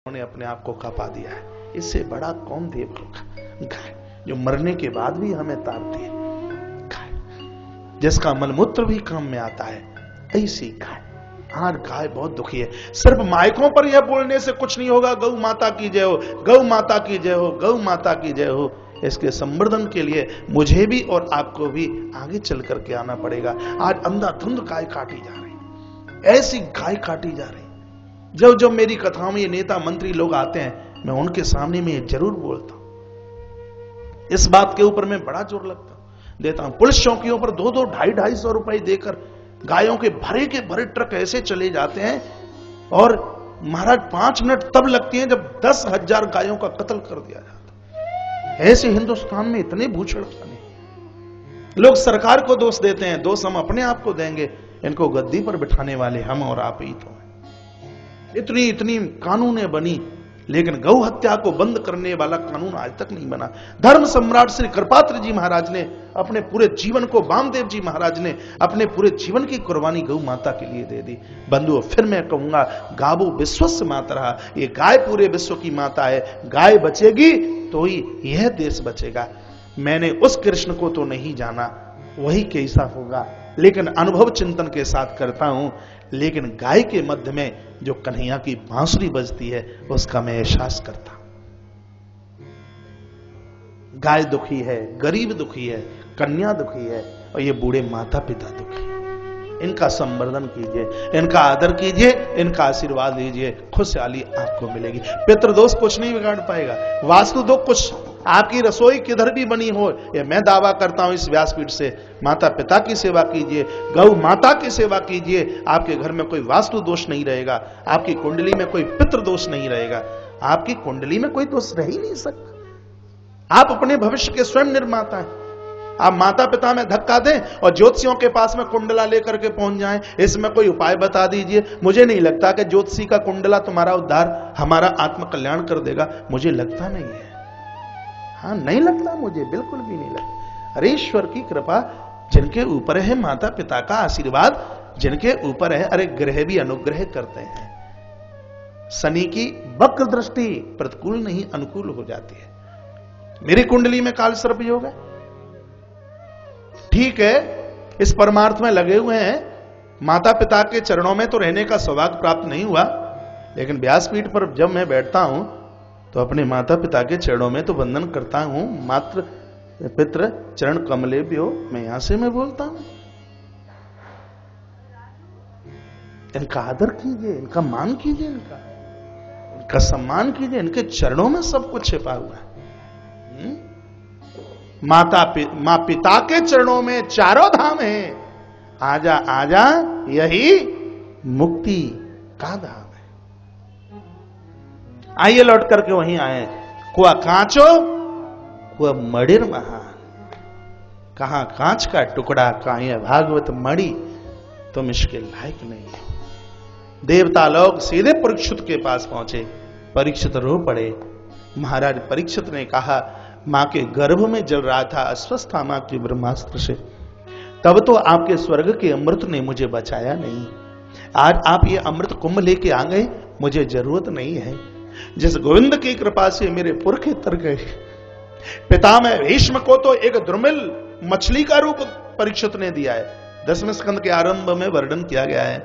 उन्होंने अपने आप को खपा दिया है। इससे बड़ा कौन देव होगा? गाय जो मरने के बाद भी हमें तारती है, गाय जिसका मलमूत्र भी काम में आता है, ऐसी गाय। आज गाय बहुत दुखी है। सिर्फ माइकों पर यह बोलने से कुछ नहीं होगा, गौ माता की जय हो, गौ माता की जय हो, गौ माता की जय हो। इसके संवर्धन के लिए मुझे भी और आपको भी आगे चल करके आना पड़ेगा। आज अंधाधुंध गाय काटी जा रही, ऐसी गाय काटी जा रही। जब जब मेरी कथाओं में ये नेता मंत्री लोग आते हैं, मैं उनके सामने में जरूर बोलता हूं, इस बात के ऊपर मैं बड़ा जोर देता हूं। पुलिस चौकियों पर 2-2, 250-250 रुपए देकर गायों के भरे ट्रक ऐसे चले जाते हैं, और महाराज 5 मिनट तब लगती हैं जब 10,000 गायों का कत्ल कर दिया जाता है। ऐसे हिंदुस्तान में इतने भूषण खाने। लोग सरकार को दोष देते हैं, दोष हम अपने आप को देंगे। इनको गद्दी पर बिठाने वाले हम और आप ही तो हैं। इतनी कानूनें बनी, लेकिन गौ हत्या को बंद करने वाला कानून आज तक नहीं बना। धर्म सम्राट श्री कृपात्र जी महाराज ने अपने पूरे जीवन को, वामदेव जी महाराज ने अपने पूरे जीवन की कुर्बानी गौ माता के लिए दे दी। बंधुओं, फिर मैं कहूंगा, गावो विश्वस्य मातरः, ये गाय पूरे विश्व की माता है। गाय बचेगी तो ही यह देश बचेगा। मैंने उस कृष्ण को तो नहीं जाना, वही कैसा होगा, लेकिन अनुभव चिंतन के साथ करता हूं। लेकिन गाय के मध्य में जो कन्हैया की बांसुरी बजती है, उसका मैं एहसास करता हूं। गाय दुखी है, गरीब दुखी है, कन्या दुखी है, और ये बूढ़े माता पिता दुखी है। इनका संवर्धन कीजिए, इनका आदर कीजिए, इनका आशीर्वाद लीजिए, खुशहाली आपको मिलेगी। पितृदोष कुछ नहीं बिगाड़ पाएगा, वास्तु दोष कुछ। आपकी रसोई किधर भी बनी हो, ये मैं दावा करता हूं इस व्यासपीठ से, माता पिता की सेवा कीजिए, गौ माता की सेवा कीजिए। आपके घर में कोई वास्तु दोष नहीं रहेगा, आपकी कुंडली में कोई पितृ दोष नहीं रहेगा, आपकी कुंडली में कोई दोष रह ही नहीं सकता। आप अपने भविष्य के स्वयं निर्माता हैं। आप माता पिता में धक्का दें और ज्योतिषियों के पास में कुंडला लेकर के पहुंच जाएं, इसमें कोई उपाय बता दीजिए। मुझे नहीं लगता कि ज्योतिषी का कुंडला तुम्हारा उद्धार, हमारा आत्म कल्याण कर देगा। मुझे लगता नहीं है, हाँ नहीं लगता, मुझे बिल्कुल भी नहीं लगता। अरे ईश्वर की कृपा जिनके ऊपर है, माता पिता का आशीर्वाद जिनके ऊपर है, अरे ग्रह भी अनुग्रह करते हैं। शनि की वक्र दृष्टि प्रतिकूल नहीं अनुकूल हो जाती है। मेरी कुंडली में काल सर्प योग है, ठीक है, इस परमार्थ में लगे हुए हैं। माता पिता के चरणों में तो रहने का सौभाग्य प्राप्त नहीं हुआ, लेकिन व्यासपीठ पर जब मैं बैठता हूं तो अपने माता पिता के चरणों में तो वंदन करता हूं। मात्र पितृ चरण कमलेभ्यो, मैं यहां से मैं बोलता हूं। इनका आदर कीजिए, इनका मान कीजिए, इनका सम्मान कीजिए। इनके चरणों में सब कुछ छिपा हुआ है। माँ पिता के चरणों में चारों धाम है। आजा आजा यही मुक्ति का धाम है। आइए लौट करके वहीं आए। कुआ कांचो कुआ मड़िर महान, कहां कांच का टुकड़ा, कहां यह भागवत मड़ी, तुम इसके लायक नहीं हो। देवता लोग सीधे परीक्षित के पास पहुंचे। परीक्षित रो पड़े। महाराज परीक्षित ने कहा, मां के गर्भ में जल रहा था अस्वस्थामा के ब्रह्मास्त्र से, तब तो आपके स्वर्ग के अमृत ने मुझे बचाया नहीं। आज आप ये अमृत कुंभ लेके आ गए, मुझे जरूरत नहीं है। जिस गोविंद की कृपा से मेरे पुरखे तर गए। पिता में भीष्म को तो एक दुर्मिल मछली का रूप परीक्षित ने दिया है। 10वें स्कंद के आरंभ में वर्णन किया गया है,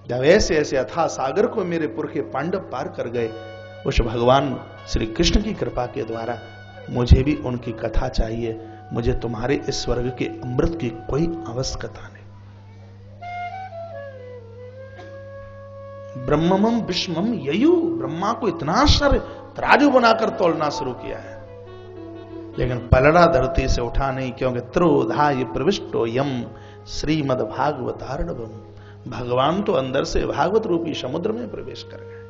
जब ऐसे ऐसे अथाह सागर को मेरे पुरखे पांडव पार कर गए, उस भगवान श्री कृष्ण की कृपा के द्वारा मुझे भी उनकी कथा चाहिए। मुझे तुम्हारे इस स्वर्ग के अमृत की कोई आवश्यकता नहीं। ब्रह्मम विष्मम ययु, ब्रह्मा को इतना आश्चर्य तराजू बनाकर तोलना शुरू किया है, लेकिन पलड़ा धरती से उठा नहीं, क्योंकि त्रोधाय प्रविष्टो यम श्रीमद भागवतार्णवम। भगवान तो अंदर से भागवत रूपी समुद्र में प्रवेश कर गए।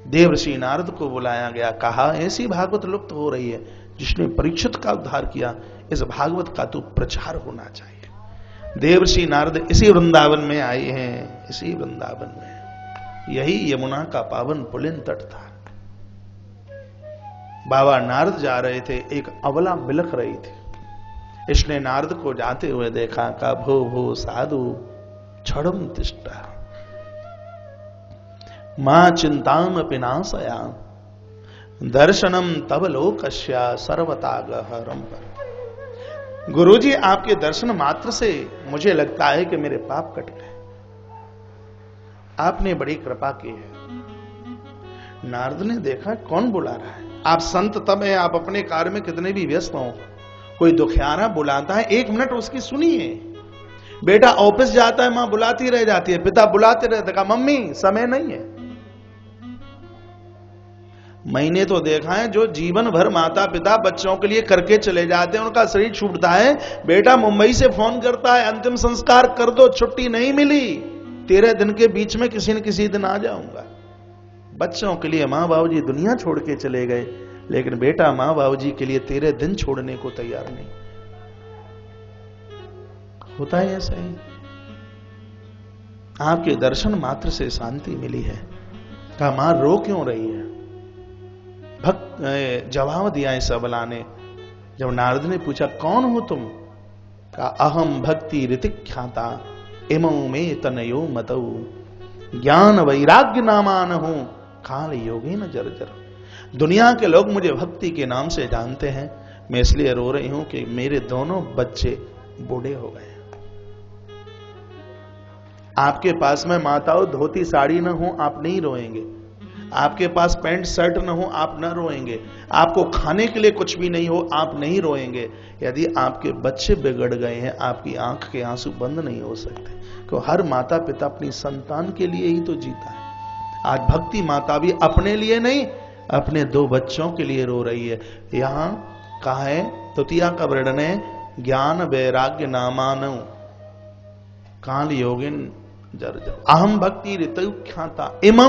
देवर्षि नारद को बुलाया गया, कहा ऐसी भागवत लुप्त हो रही है जिसने परीक्षित का उद्धार किया, इस भागवत का तो प्रचार होना चाहिए। देवर्षि नारद इसी वृंदावन में आए हैं, इसी वृंदावन में, यही यमुना का पावन पुलिन तट था। बाबा नारद जा रहे थे, एक अबला बिलख रही थी। इसने नारद को जाते हुए देखा, का भो भो साधु छड़म तिष्ठा। मां चिंताम पिनाशयाम दर्शनम तब लोकस्या सर्वतागहरम पर। गुरुजी आपके दर्शन मात्र से मुझे लगता है कि मेरे पाप कट गए। आपने बड़ी कृपा की है। नारद ने देखा कौन बुला रहा है। आप संत तब है, आप अपने कार्य में कितने भी व्यस्त हो, कोई दुखियारा बुलाता है, 1 मिनट उसकी सुनिए। बेटा ऑफिस जाता है, मां बुलाती रह जाती है, पिता बुलाते रहते, कहा मम्मी समय नहीं है। मैंने तो देखा है जो जीवन भर माता पिता बच्चों के लिए करके चले जाते हैं, उनका शरीर छूटता है, बेटा मुंबई से फोन करता है अंतिम संस्कार कर दो, छुट्टी नहीं मिली, 13 दिन के बीच में किसी न किसी दिन आ जाऊंगा। बच्चों के लिए मां बाबू जी दुनिया छोड़ के चले गए, लेकिन बेटा मां बाबू जी के लिए 13 दिन छोड़ने को तैयार नहीं। होता है ऐसा ही। आपके दर्शन मात्र से शांति मिली है। कहा मां रो क्यों रही है? भक्त जवाब दिया है सबला ने। जब नारद ने पूछा कौन हो तुम? कहा अहम भक्ति ऋतिख्याता इमौ में तनयो मतौ ज्ञान वैराग्य नामान हूं काल योगी न जर्जर। दुनिया के लोग मुझे भक्ति के नाम से जानते हैं, मैं इसलिए रो रही हूं कि मेरे दोनों बच्चे बूढ़े हो गए। आपके पास में माताओं धोती साड़ी न हो आप नहीं रोएंगे, आपके पास पैंट शर्ट न हो आप न रोएंगे, आपको खाने के लिए कुछ भी नहीं हो आप नहीं रोएंगे। यदि आपके बच्चे बिगड़ गए हैं आपकी आंख के आंसू बंद नहीं हो सकते, क्यों हर माता पिता अपनी संतान के लिए ही तो जीता है। आज भक्ति माता भी अपने लिए नहीं अपने 2 बच्चों के लिए रो रही है। यहां कहा है तृतीया का वर्णन है ज्ञान वैराग्य नामानौ काल योगिन जर्जर। अहम भक्ति ऋतुख्याता इमौ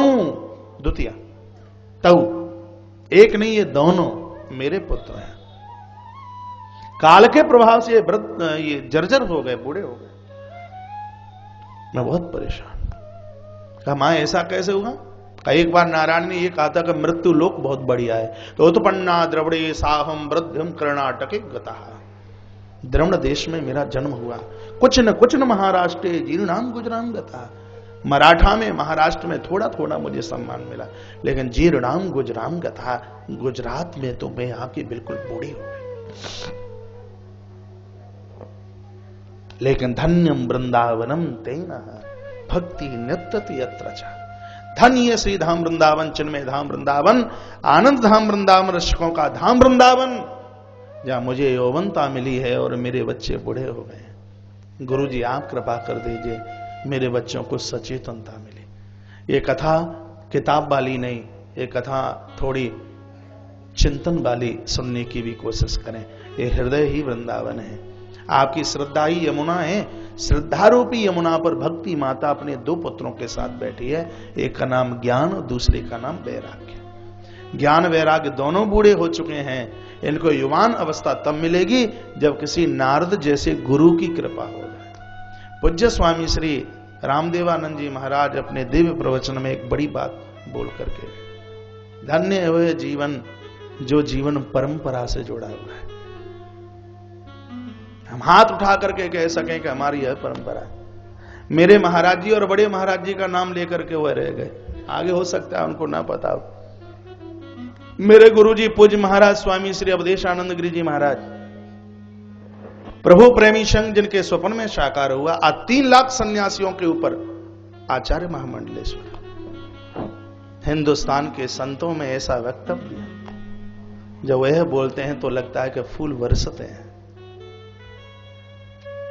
द्वितीय तौ, एक नहीं ये दोनों मेरे पुत्र हैं। काल के प्रभाव से ये जर्जर हो गए, बूढ़े हो गए। मैं बहुत परेशान। कहा मां ऐसा कैसे हुआ? एक बार नारायण ने ये कहा था कि मृत्यु लोक बहुत बढ़िया है, तो उत्पन्ना द्रविड़े साहम वृद्धिम कर्णाटके गता। द्रविड़ देश में मेरा जन्म हुआ, कुछ न महाराष्ट्र जीर्णाम गुजराम गता। मराठा में महाराष्ट्र में थोड़ा थोड़ा मुझे सम्मान मिला, लेकिन जीर्णाम गुजराम गथा, गुजरात में तो मैं आके बिल्कुल बूढ़ी हो गई। लेकिन धन्यम वृंदावनम तेना भक्ति नित्यति यत्र च। धन्य श्री धाम वृंदावन, चिन्मय धाम वृंदावन, आनंद धाम वृंदावन, रसिकों का धाम वृंदावन, जहां मुझे यौवनता मिली है और मेरे बच्चे बूढ़े हो गए। गुरु जी आप कृपा कर दीजिए मेरे बच्चों को सचेतनता मिले। ये कथा किताब वाली नहीं, ये कथा थोड़ी चिंतन वाली सुनने की भी कोशिश करें। ये हृदय ही वृंदावन है, आपकी श्रद्धा ही यमुना है। श्रद्धारूपी यमुना पर भक्ति माता अपने 2 पुत्रों के साथ बैठी है, एक का नाम ज्ञान और दूसरे का नाम वैराग्य। ज्ञान वैराग्य दोनों बूढ़े हो चुके हैं, इनको युवान अवस्था तब मिलेगी जब किसी नारद जैसे गुरु की कृपा हो जाए। पूज्य स्वामी श्री रामदेवानंद जी महाराज अपने दिव्य प्रवचन में एक बड़ी बात बोल करके, धन्य है वह जीवन जो जीवन परंपरा से जुड़ा हुआ है। हम हाथ उठा करके कह सकें कि हमारी यह परंपरा है। मेरे महाराज जी और बड़े महाराज जी का नाम लेकर के वह रह गए, आगे हो सकता है उनको ना पता हो। मेरे गुरुजी पूज्य महाराज स्वामी श्री अवधेशानंद गिरी जी महाराज, प्रभु प्रेमी संघ जिनके स्वप्न में साकार हुआ, आज 3 लाख सन्यासियों के ऊपर आचार्य महामंडलेश्वर। हिंदुस्तान के संतों में ऐसा वक्तव्य जब वह बोलते हैं तो लगता है कि फूल बरसते हैं।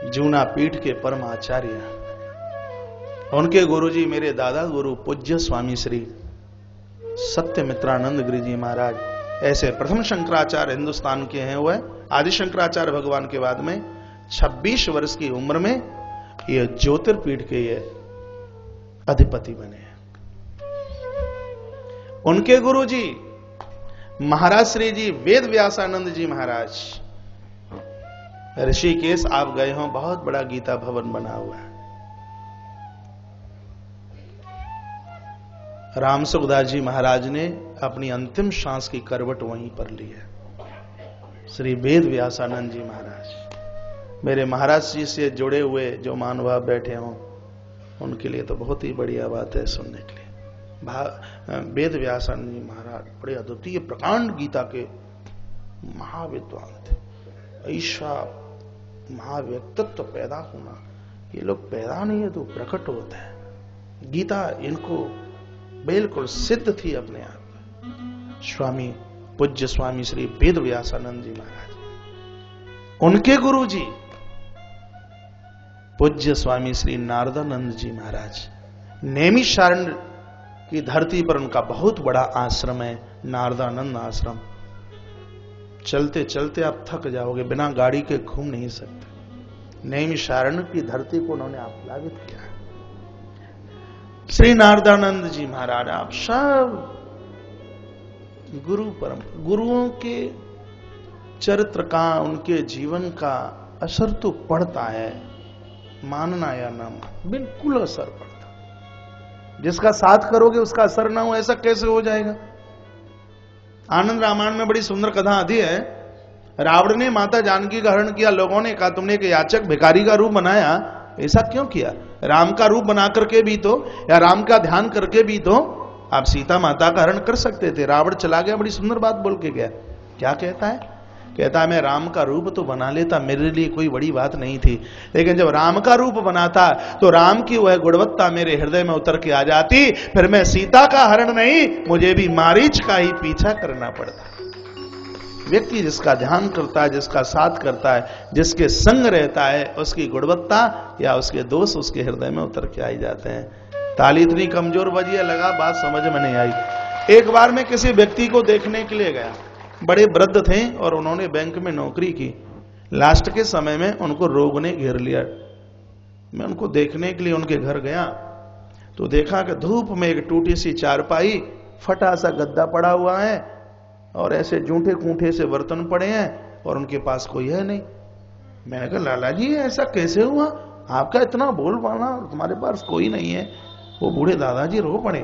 जूना पीठ के परम आचार्य, उनके गुरुजी मेरे दादा गुरु पूज्य स्वामी श्री सत्यमित्रानंद गिरी जी महाराज, ऐसे प्रथम शंकराचार्य हिंदुस्तान के हैं। वह आदि शंकराचार्य भगवान के बाद में 26 वर्ष की उम्र में ये ज्योतिर्पीठ के ये अधिपति बने हैं। उनके गुरुजी महाराज श्री जी वेद व्यासानंद जी महाराज, ऋषिकेश आप गए हो, बहुत बड़ा गीता भवन बना हुआ है। राम सुखदास जी महाराज ने अपनी अंतिम सांस की करवट वहीं पर ली है। श्री वेद व्यासानंद जी महाराज, मेरे महाराज जी से जुड़े हुए जो महानुभाव बैठे हों उनके लिए तो बहुत ही बढ़िया बात है सुनने के लिए। वेद व्यासानंद जी महाराज बड़े अद्वितीय प्रकांड गीता के महाविद्वान थे। ऐसा महाव्यक्तित्व पैदा होना, ये लोग पैदा नहीं है तो प्रकट होते हैं। गीता इनको बिल्कुल सिद्ध थी अपने आप में। स्वामी पूज्य स्वामी श्री वेद व्यासानंद जी महाराज, उनके गुरु जी पूज्य स्वामी श्री नारदानंद जी महाराज, नैमिषारण्य की धरती पर उनका बहुत बड़ा आश्रम है, नारदानंद आश्रम। चलते चलते आप थक जाओगे, बिना गाड़ी के घूम नहीं सकते। नैमिषारण्य की धरती को उन्होंने आप्लावित किया। श्री नारदानंद जी महाराज, आप सब गुरुओं के चरित्र का, उनके जीवन का असर तो पड़ता है, मानना या ना मानना, बिल्कुल असर पड़ता। जिसका साथ करोगे उसका असर ना हो, ऐसा कैसे हो जाएगा? आनंद रामायण में बड़ी सुंदर कथा आती है। रावण ने माता जानकी का हरण किया, लोगों ने कहा तुमने एक याचक भिखारी का रूप बनाया, ऐसा क्यों किया? राम का रूप बना करके भी तो, या राम का ध्यान करके भी तो आप सीता माता का हरण कर सकते थे। रावण चला गया, बड़ी सुंदर बात बोल के गया। क्या कहता है? कहता है मैं राम का रूप तो बना लेता, मेरे लिए कोई बड़ी बात नहीं थी, लेकिन जब राम का रूप बनाता तो राम की वह गुणवत्ता मेरे हृदय में उतर के आ जाती, फिर मैं सीता का हरण नहीं, मुझे भी मारीच का ही पीछा करना पड़ता। व्यक्ति जिसका ध्यान करता है, जिसका साथ करता है, जिसके संग रहता है, उसकी गुणवत्ता या उसके दोष उसके हृदय में उतर के आ जाते हैं। ताली इतनी कमजोर बजी है, लगा बात समझ में नहीं आई। एक बार मैं किसी व्यक्ति को देखने के लिए गया, बड़े वृद्ध थे और उन्होंने बैंक में नौकरी की। लास्ट के समय में उनको रोग ने घेर लिया। मैं उनको देखने के लिए उनके घर गया तो देखा कि धूप में एक टूटी सी चारपाई, फटा सा गद्दा पड़ा हुआ है और ऐसे जूठे कूठे से बर्तन पड़े हैं और उनके पास कोई है नहीं। मैंने कहा लाला जी ऐसा कैसे हुआ, आपका इतना बोल पाना और तुम्हारे पास कोई नहीं है? वो बूढ़े दादाजी रो पड़े।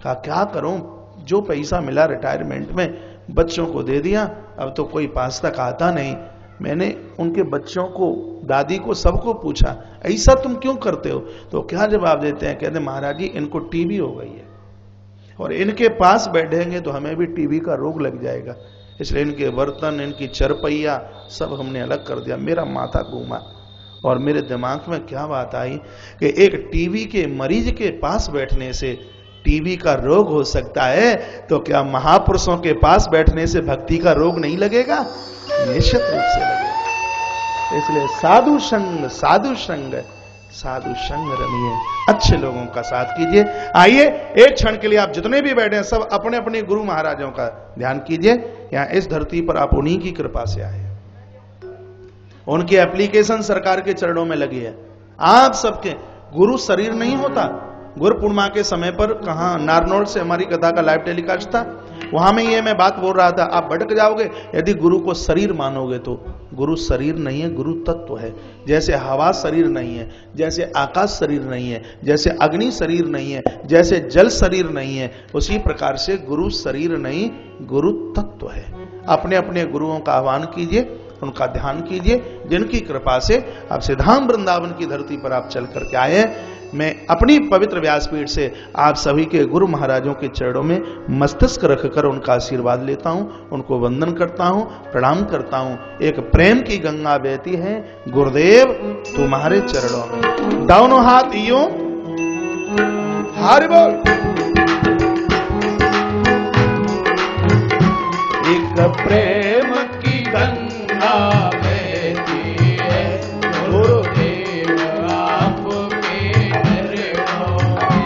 कहा क्या करूं, जो पैसा मिला रिटायरमेंट में बच्चों को दे दिया, अब तो कोई पास तक आता नहीं। मैंने उनके बच्चों को, दादी को, सबको पूछा ऐसा तुम क्यों करते हो? तो क्या जवाब देते हैं? कहते महाराज जी इनको टीबी हो गई है और इनके पास बैठेंगे तो हमें भी टीबी का रोग लग जाएगा, इसलिए इनके बर्तन, इनकी चरपैया सब हमने अलग कर दिया। मेरा माथा घूमा और मेरे दिमाग में क्या बात आई कि एक टीबी के मरीज के पास बैठने से टीबी का रोग हो सकता है, तो क्या महापुरुषों के पास बैठने से भक्ति का रोग नहीं लगेगा? निश्चित रूप से लगेगा। इसलिए साधु संग रमिए, अच्छे लोगों का साथ कीजिए। आइए एक क्षण के लिए आप जितने भी बैठे हैं सब अपने अपने गुरु महाराजों का ध्यान कीजिए। यहां इस धरती पर आप उन्हीं की कृपा से आए, उनकी एप्लीकेशन सरकार के चरणों में लगी है। आप सबके गुरु शरीर नहीं होता। गुरु पूर्णिमा के समय पर कहा नारनौल से हमारी कथा का लाइव टेलीकास्ट था, वहां में ये मैं बात बोल रहा था, आप भटक जाओगे यदि गुरु को शरीर मानोगे तो। गुरु शरीर नहीं है, गुरु तत्व है। जैसे हवा शरीर नहीं है, जैसे आकाश शरीर नहीं है, जैसे अग्नि शरीर नहीं है, जैसे जल शरीर नहीं है, उसी प्रकार से गुरु शरीर नहीं, गुरु तत्व है। अपने अपने गुरुओं का आह्वान कीजिए, उनका ध्यान कीजिए, जिनकी कृपा से आप सिद्धाम वृंदावन की धरती पर आप चल करके आए। मैं अपनी पवित्र व्यासपीठ से आप सभी के गुरु महाराजों के चरणों में मस्तक रखकर उनका आशीर्वाद लेता हूं, उनको वंदन करता हूं, प्रणाम करता हूं। एक प्रेम की गंगा बहती है, गुरुदेव तुम्हारे चरणों में। दोनों हाथ यूं, हरि बोल। एक प्रेम की गंगा बहती है, गुरुदेव आपके चरणों में।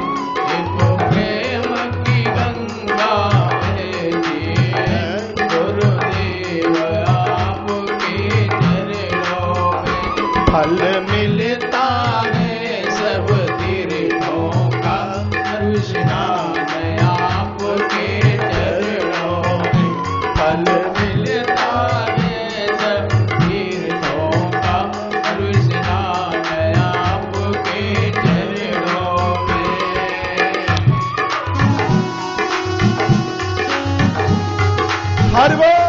एक प्रेम की गंगा बहती है, गुरुदेव आपके चरणों में। फल मिलता है सब तीर्थों का, कृष्णा मैं आपके चरणों में। फल मिलता है सब तीर्थों का, कृष्णा मैं आपके चरणों में। हरि बोल।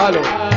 संभालो।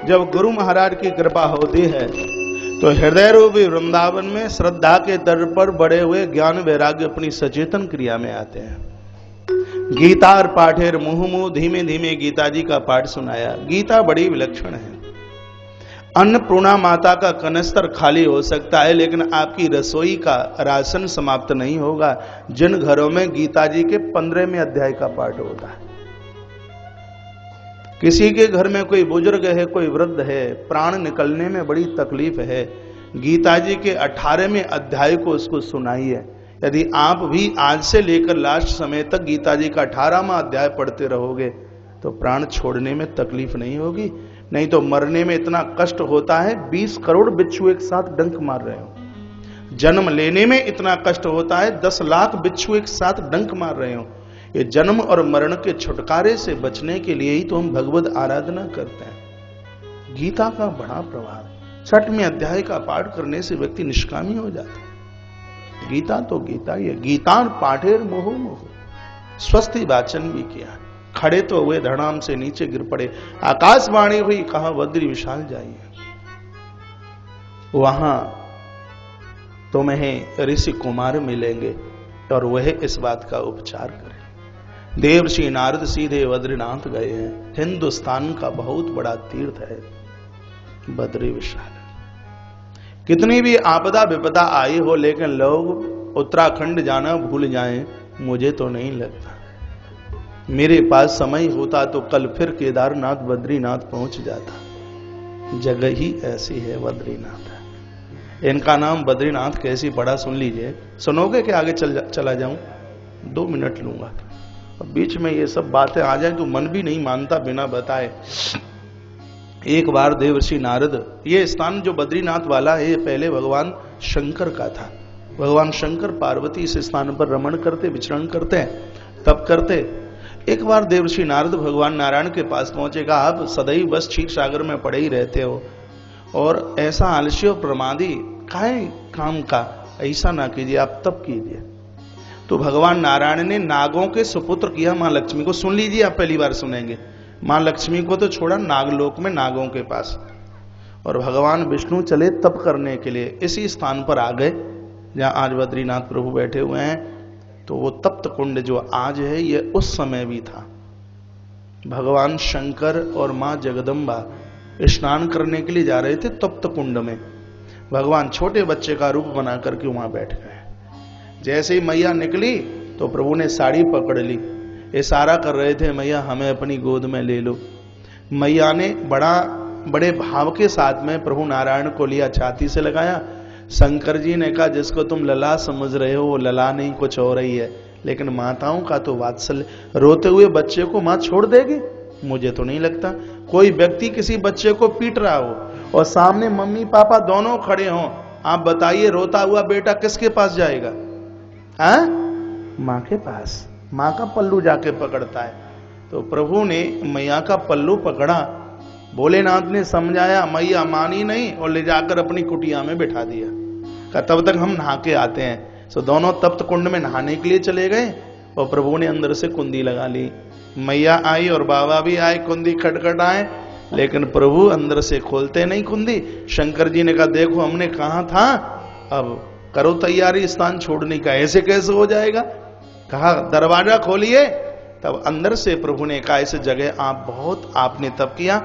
जब गुरु महाराज की कृपा होती है तो हृदय रूपी वृंदावन में श्रद्धा के दर पर बड़े हुए ज्ञान वैराग्य अपनी सचेतन क्रिया में आते हैं। गीतार पाठेर मुहु मुहु, धीमे धीमे गीता जी का पाठ सुनाया। गीता बड़ी विलक्षण है। अन्नपूर्णा माता का कनस्तर खाली हो सकता है, लेकिन आपकी रसोई का राशन समाप्त नहीं होगा जिन घरों में गीता जी के 15वें अध्याय का पाठ होता है। किसी के घर में कोई बुजुर्ग है, कोई वृद्ध है, प्राण निकलने में बड़ी तकलीफ है, गीता जी के 18वें अध्याय को उसको सुनाइए। यदि आप भी आज से लेकर लास्ट समय तक गीता जी का 18वां अध्याय पढ़ते रहोगे तो प्राण छोड़ने में तकलीफ नहीं होगी। नहीं तो मरने में इतना कष्ट होता है, 20 करोड़ बिच्छू एक साथ डंक मार रहे हो। जन्म लेने में इतना कष्ट होता है, 10 लाख बिच्छू एक साथ डंक मार रहे हो। ये जन्म और मरण के छुटकारे से बचने के लिए ही तो हम भगवत आराधना करते हैं। गीता का बड़ा प्रभाव, 6वें अध्याय का पाठ करने से व्यक्ति निष्कामी हो जाता है। गीता तो गीता ही है। गीतार पाठेर मोहो मोहो, स्वस्ति वाचन भी किया। खड़े तो हुए, धड़ाम से नीचे गिर पड़े। आकाशवाणी हुई, कहा बद्री विशाल जाइए। वहां तुम्हें ऋषि कुमार मिलेंगे और वह इस बात का उपचार करें। देवर्षि नारद सीधे बद्रीनाथ गए हैं। हिंदुस्तान का बहुत बड़ा तीर्थ है बद्री विशाल। कितनी भी आपदा विपदा आई हो, लेकिन लोग उत्तराखंड जाना भूल जाएं, मुझे तो नहीं लगता। मेरे पास समय होता तो कल फिर केदारनाथ बद्रीनाथ पहुंच जाता। जगह ही ऐसी है बद्रीनाथ। इनका नाम बद्रीनाथ कैसी पड़ा सुन लीजिए। सुनोगे कि आगे चला जाऊं? 2 मिनट लूंगा। अब बीच में ये सब बातें आ जाए तो मन भी नहीं मानता बिना बताए। एक बार देवर्षि नारद, ये स्थान जो बद्रीनाथ वाला है ये पहले भगवान शंकर का था। भगवान शंकर पार्वती इस स्थान पर रमण करते, विचरण करते हैं, तप करते। एक बार देवर्षि नारद भगवान नारायण के पास पहुंचेगा, आप सदैव बस क्षीर सागर में पड़े ही रहते हो और ऐसा आलस्य और प्रमादी काहे काम का, ऐसा ना कीजिए, आप तप कीजिए। तो भगवान नारायण ने नागों के सुपुत्र किया मां लक्ष्मी को। सुन लीजिए, आप पहली बार सुनेंगे। मां लक्ष्मी को तो छोड़ा नागलोक में नागों के पास, और भगवान विष्णु चले तप करने के लिए। इसी स्थान पर आ गए जहां आज बद्रीनाथ प्रभु बैठे हुए हैं। तो वो तप्त कुंड जो आज है ये उस समय भी था। भगवान शंकर और मां जगदम्बा स्नान करने के लिए जा रहे थे तप्त कुंड में। भगवान छोटे बच्चे का रूप बना करके वहां बैठ गए। जैसे ही मैया निकली तो प्रभु ने साड़ी पकड़ ली, इशारा कर रहे थे मैया हमें अपनी गोद में ले लो। मैया ने बड़े भाव के साथ में प्रभु नारायण को लिया, छाती से लगाया। शंकर जी ने कहा जिसको तुम लला समझ रहे हो वो लला नहीं, कुछ और ही है। लेकिन माताओं का तो वात्सल्य, रोते हुए बच्चे को मां छोड़ देगी? मुझे तो नहीं लगता। कोई व्यक्ति किसी बच्चे को पीट रहा हो और सामने मम्मी पापा दोनों खड़े हों, आप बताइए रोता हुआ बेटा किसके पास जाएगा? मां के पास। मां का पल्लू जाके पकड़ता है। तो प्रभु ने मैया का पल्लू पकड़ा। भोलेनाथ ने समझाया, मैया मानी नहीं और ले जाकर अपनी कुटिया में बिठा दिया। तब तक हम नहा के आते हैं। तो दोनों तप्त कुंड में नहाने के लिए चले गए और प्रभु ने अंदर से कुंडी लगा ली। मैया आई और बाबा भी आए, कुंडी खटखटाए, लेकिन प्रभु अंदर से खोलते नहीं कुंडी। शंकर जी ने कहा देखो हमने कहा था, अब करो तैयारी स्थान छोड़ने का, ऐसे कैसे हो जाएगा। कहा दरवाजा खोलिए। तब अंदर से प्रभु ने कहा इस जगह आप बहुत आपने तप किया,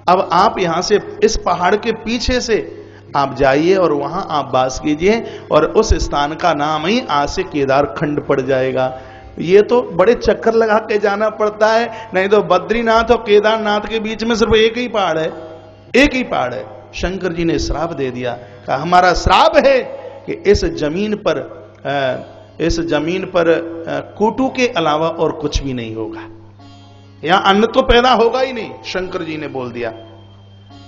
अब आप यहां से इस पहाड़ के पीछे से आप जाइए और वहां आप वास कीजिए और उस स्थान का नाम ही आज से केदार खंड पड़ जाएगा। ये तो बड़े चक्कर लगा के जाना पड़ता है, नहीं तो बद्रीनाथ और केदारनाथ के बीच में सिर्फ एक ही पहाड़ है, एक ही पहाड़ है। शंकर जी ने श्राप दे दिया, कहा हमारा श्राप है कि इस जमीन पर कूटू के अलावा और कुछ भी नहीं होगा, यहां अन्न तो पैदा होगा ही नहीं, शंकर जी ने बोल दिया।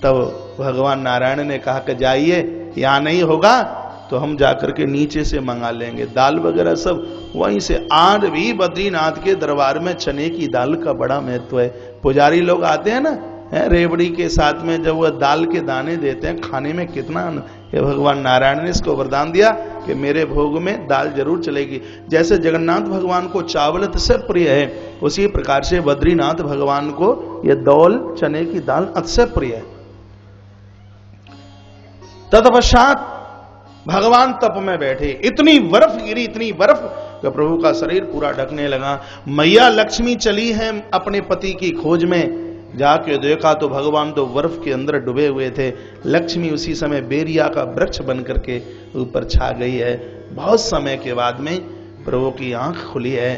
तब भगवान नारायण ने कहा कि जाइए, यहां नहीं होगा तो हम जाकर के नीचे से मंगा लेंगे, दाल वगैरह सब वहीं से। आज भी बद्रीनाथ के दरबार में चने की दाल का बड़ा महत्व है। पुजारी लोग आते हैं ना रेवड़ी के साथ में, जब वह दाल के दाने देते हैं खाने में कितना, ये भगवान नारायण ने इसको वरदान दिया कि मेरे भोग में दाल जरूर चलेगी। जैसे जगन्नाथ भगवान को चावल से प्रिय है, उसी प्रकार से बद्रीनाथ भगवान को यह दौल चने की दाल अतिशय प्रिय है। तत्पश्चात भगवान तप में बैठे, इतनी बर्फ गिरी, इतनी बर्फ कि प्रभु का शरीर पूरा ढकने लगा। मैया लक्ष्मी चली है अपने पति की खोज में, जाके देखा तो भगवान तो बर्फ के अंदर डूबे हुए थे। लक्ष्मी उसी समय बेरिया का वृक्ष बन करके ऊपर छा गई है। बहुत समय के बाद में प्रभु की आंख खुली है।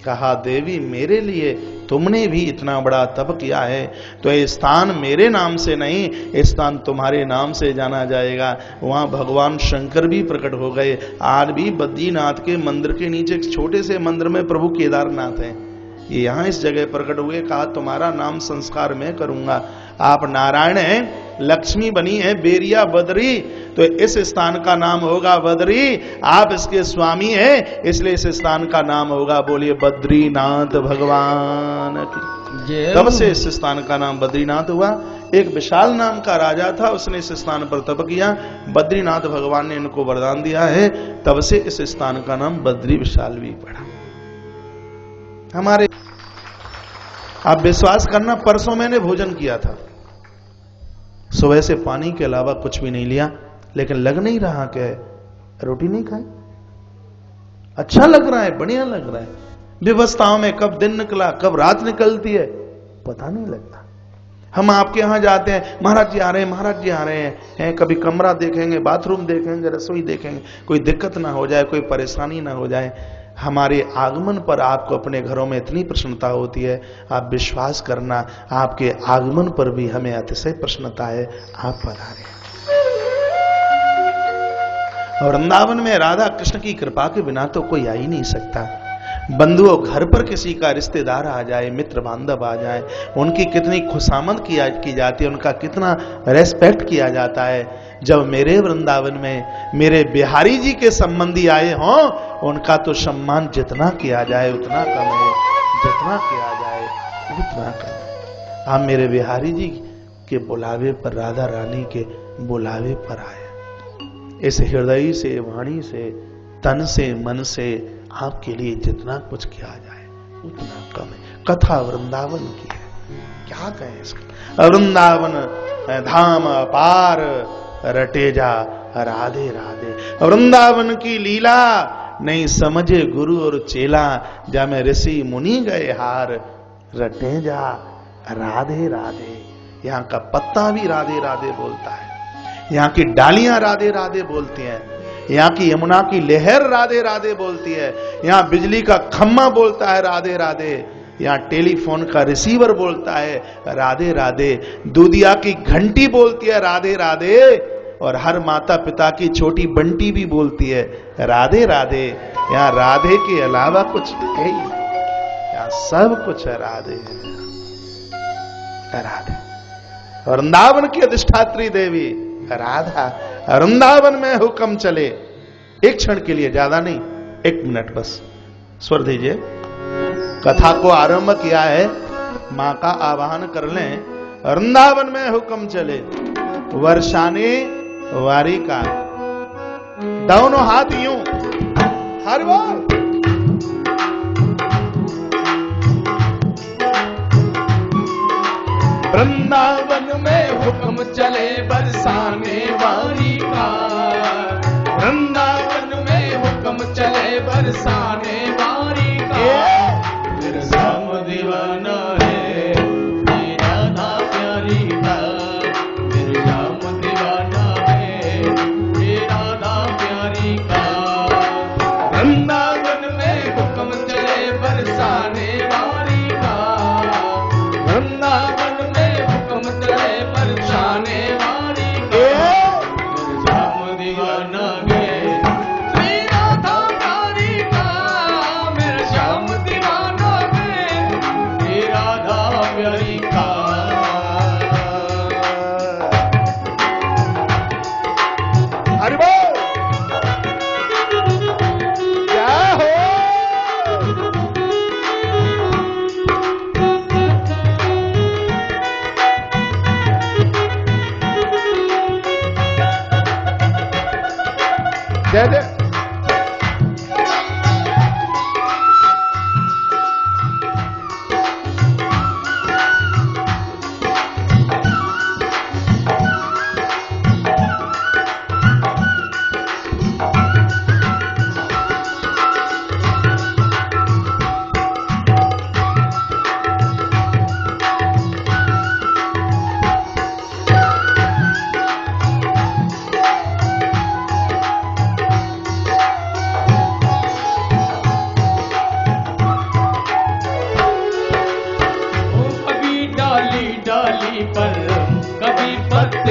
कहा देवी मेरे लिए तुमने भी इतना बड़ा तप किया है, तो ये स्थान मेरे नाम से नहीं, ये स्थान तुम्हारे नाम से जाना जाएगा। वहां भगवान शंकर भी प्रकट हो गए। आज भी बद्रीनाथ के मंदिर के नीचे एक छोटे से मंदिर में प्रभु केदारनाथ है, ये यहां इस जगह प्रकट हुए। कहा तुम्हारा नाम संस्कार मैं करूंगा, आप नारायण हैं, लक्ष्मी बनी है बेरिया बद्री, तो इस स्थान का नाम होगा बद्री, आप इसके स्वामी हैं, इसलिए इस स्थान का नाम होगा, बोलिए बद्रीनाथ भगवान की। तब से इस स्थान का नाम बद्रीनाथ हुआ। एक विशाल नाम का राजा था, उसने इस स्थान पर तप किया, बद्रीनाथ भगवान ने इनको वरदान दिया है, तब से इस स्थान का नाम बद्री विशाल भी पड़ा। हमारे आप विश्वास करना, परसों मैंने भोजन किया था, सुबह से पानी के अलावा कुछ भी नहीं लिया, लेकिन लग नहीं रहा कि रोटी नहीं खाई। अच्छा लग रहा है, बढ़िया लग रहा है। व्यवस्थाओं में कब दिन निकला कब रात निकलती है पता नहीं लगता। हम आपके यहां जाते हैं, महाराज जी आ रहे हैं, महाराज जी आ रहे हैं, कभी कमरा देखेंगे, बाथरूम देखेंगे, रसोई देखेंगे, कोई दिक्कत ना हो जाए, कोई परेशानी ना हो जाए। हमारे आगमन पर आपको अपने घरों में इतनी प्रसन्नता होती है, आप विश्वास करना, आपके आगमन पर भी हमें अतिशय प्रसन्नता है। आप पधारे। और वृंदावन में राधा कृष्ण की कृपा के बिना तो कोई आ ही नहीं सकता। बंधुओं, घर पर किसी का रिश्तेदार आ जाए, मित्र बांधव आ जाए, उनकी कितनी खुशामद की जाती है, उनका कितना रेस्पेक्ट किया जाता है। जब मेरे वृंदावन में मेरे बिहारी जी के संबंधी आए हों, उनका तो सम्मान जितना किया जाए उतना कम है, जितना किया जाए उतना कम है। आप मेरे बिहारी जी के बुलावे पर, राधा रानी के बुलावे पर आए, इस हृदय से, वाणी से, तन से, मन से आपके लिए जितना कुछ किया जाए उतना कम है। कथा वृंदावन की है, क्या कहें इसका। वृंदावन धाम पार रटे जा राधे राधे। वृंदावन की लीला नहीं समझे गुरु और चेला, जा में ऋषि मुनि गए हार, रटे जा राधे राधे। यहाँ का पत्ता भी राधे राधे बोलता है, यहाँ की डालियां राधे राधे बोलती हैं, यहाँ की यमुना की लहर राधे राधे बोलती है, यहाँ बिजली का खम्मा बोलता है राधे राधे, यहाँ टेलीफोन का रिसीवर बोलता है राधे राधे, दूधिया की घंटी बोलती है राधे राधे, और हर माता पिता की छोटी बंटी भी बोलती है राधे राधे। यहाँ राधे के अलावा कुछ है ही, यहाँ सब कुछ है राधे राधे। वृंदावन की अधिष्ठात्री देवी राधा, वृंदावन में हुक्म चले। एक क्षण के लिए, ज्यादा नहीं, 1 मिनट बस स्वर दीजिए। कथा को आरंभ किया है, मां का आवाहन कर लें। वृंदावन में हुक्म चले, वर्षाने वारी का, दोनों हाथ यूं हरि बोल। वृंदावन में हुक्म चले बरसाने वाली का, वृंदावन में हुक्म चले बरसाने वाली